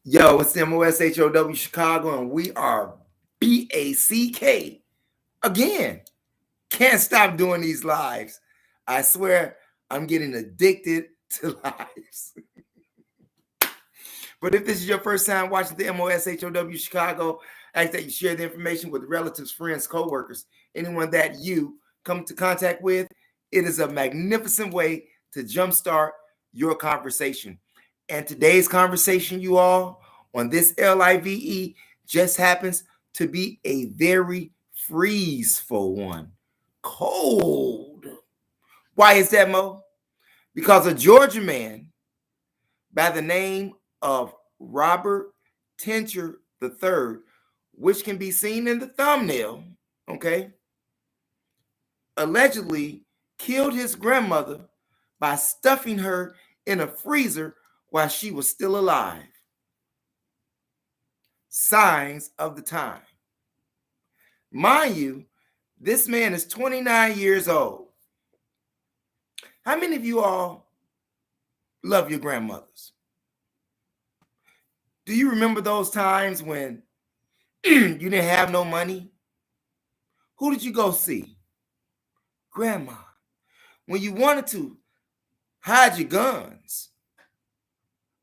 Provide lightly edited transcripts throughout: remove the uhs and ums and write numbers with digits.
Yo, it's THEMOSHOW Chicago, and we are BACK again. Can't stop doing these lives. I swear I'm getting addicted to lives. But if this is your first time watching the MOSHOW Chicago, I ask that you share the information with relatives, friends, co-workers, anyone that you come into contact with. It is a magnificent way to jumpstart your conversation. And today's conversation, you all, on this LIVE just happens to be a very freezeful one. Cold. Why is that, Mo? Because a Georgia man by the name of Robert Tincher III, which can be seen in the thumbnail, okay, allegedly killed his grandmother by stuffing her in a freezer while she was still alive. Signs of the time. Mind you, this man is 29 years old. How many of you all love your grandmothers? Do you remember those times when you didn't have no money? Who did you go see? Grandma. When you wanted to hide your guns,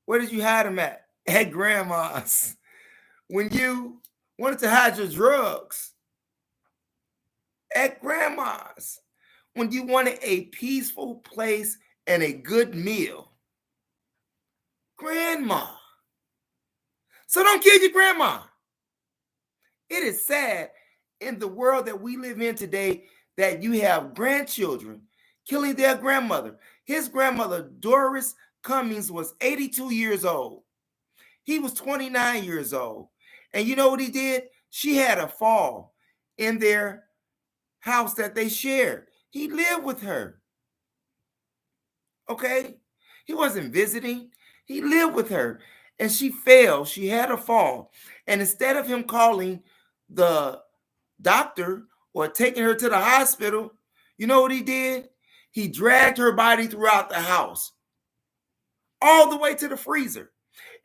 where did you hide them at? At grandma's. When you wanted to hide your drugs, at grandma's. When you wanted a peaceful place and a good meal, grandma. So don't kill your grandma. It is sad in the world that we live in today that you have grandchildren killing their grandmother. His grandmother, Doris Cummings, was 82 years old. He was 29 years old. And you know what he did? She had a fall in their house that they shared. He lived with her. Okay? He wasn't visiting. He lived with her. And she fell. She had a fall. And instead of him calling the doctor or taking her to the hospital, you know what he did? He dragged her body throughout the house, all the way to the freezer.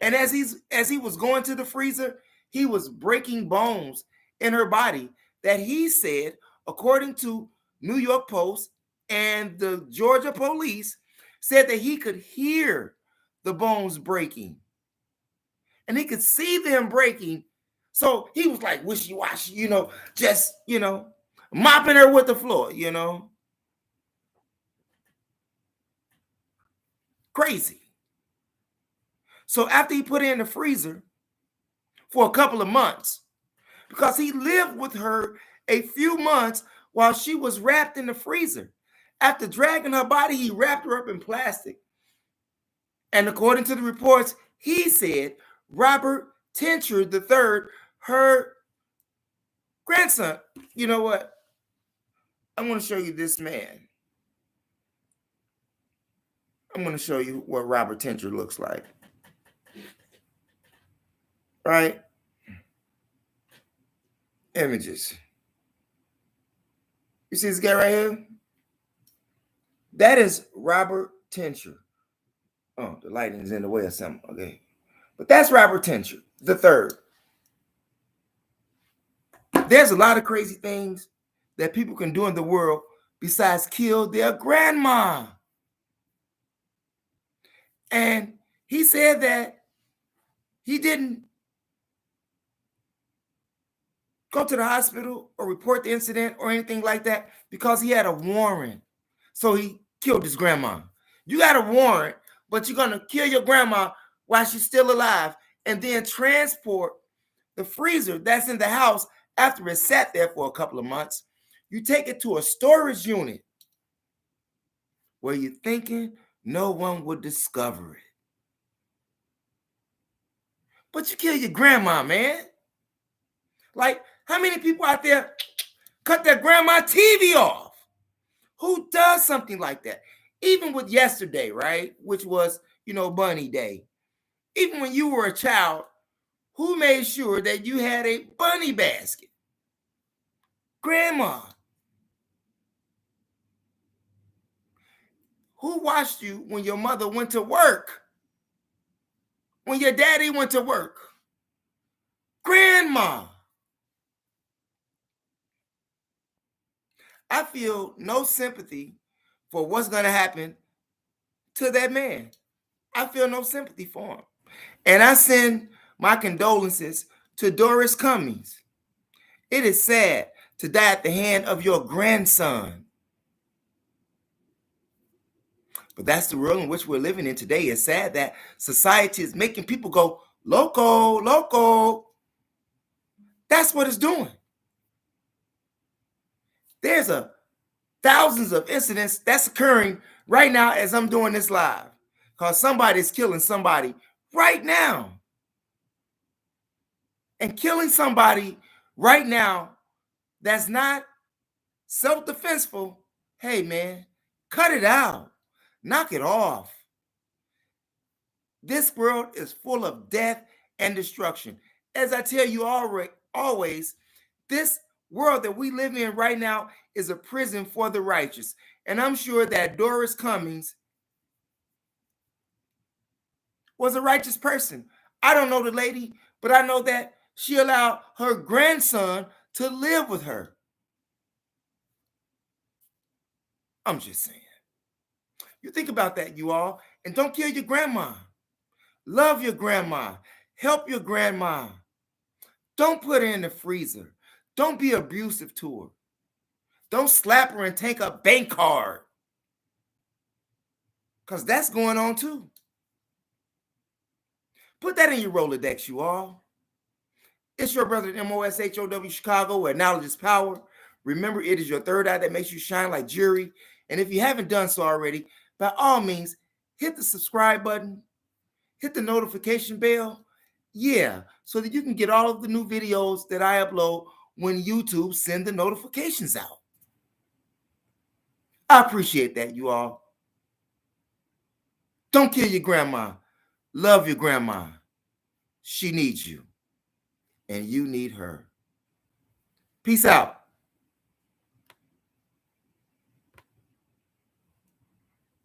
And as he was going to the freezer, he was breaking bones in her body that he said, according to New York Post and the Georgia police, said that he could hear the bones breaking. And he could see them breaking. So he was like wishy-washy, just, mopping her with the floor, Crazy. So after he put her in the freezer for a couple of months, because he lived with her a few months while she was wrapped in the freezer. After dragging her body, he wrapped her up in plastic. And according to the reports, he said Robert Tincher III, her grandson, you know what? I'm going to show you this man. I'm going to show you what Robert Tincher looks like. Right? Images. You see this guy right here? That is Robert Tincher. Oh, the lighting is in the way of something. Okay. But that's Robert Tincher III. There's a lot of crazy things that people can do in the world besides kill their grandma. And he said that he didn't go to the hospital or report the incident or anything like that because he had a warrant. So he killed his grandma. You got a warrant, but you're going to kill your grandma while she's still alive and then transport the freezer that's in the house after it sat there for a couple of months. You take it to a storage unit where you're thinking no one would discover it. But you kill your grandma, man. Like, how many people out there cut their grandma TV off? Who does something like that? Even with yesterday, right? Which was, Bunny Day. Even when you were a child, who made sure that you had a bunny basket? Grandma. Who watched you when your mother went to work? when your daddy went to work. Grandma. I feel no sympathy for what's going to happen to that man. I feel no sympathy for him. And I send my condolences to Doris Cummings. It is sad to die at the hand of your grandson. But that's the world in which we're living in today. It's sad that society is making people go loco, loco. That's what it's doing. There's thousands of incidents that's occurring right now as I'm doing this live, because somebody's killing somebody right now. And killing somebody right now that's not self-defenseful, hey man, cut it out. Knock it off. This world is full of death and destruction. As I tell you always, this world that we live in right now is a prison for the righteous. And I'm sure that Doris Cummings was a righteous person. I don't know the lady, but I know that she allowed her grandson to live with her. I'm just saying. You think about that, you all, and don't kill your grandma. Love your grandma. Help your grandma. Don't put her in the freezer. Don't be abusive to her. Don't slap her and take a bank card, because that's going on too. Put that in your Rolodex, you all. It's your brother, MOSHOW Chicago, where knowledge is power. Remember, it is your third eye that makes you shine like jewelry. And if you haven't done so already, by all means, hit the subscribe button, hit the notification bell. Yeah, so that you can get all of the new videos that I upload when YouTube send the notifications out. I appreciate that, you all. Don't kill your grandma. Love your grandma. She needs you, and you need her. Peace out.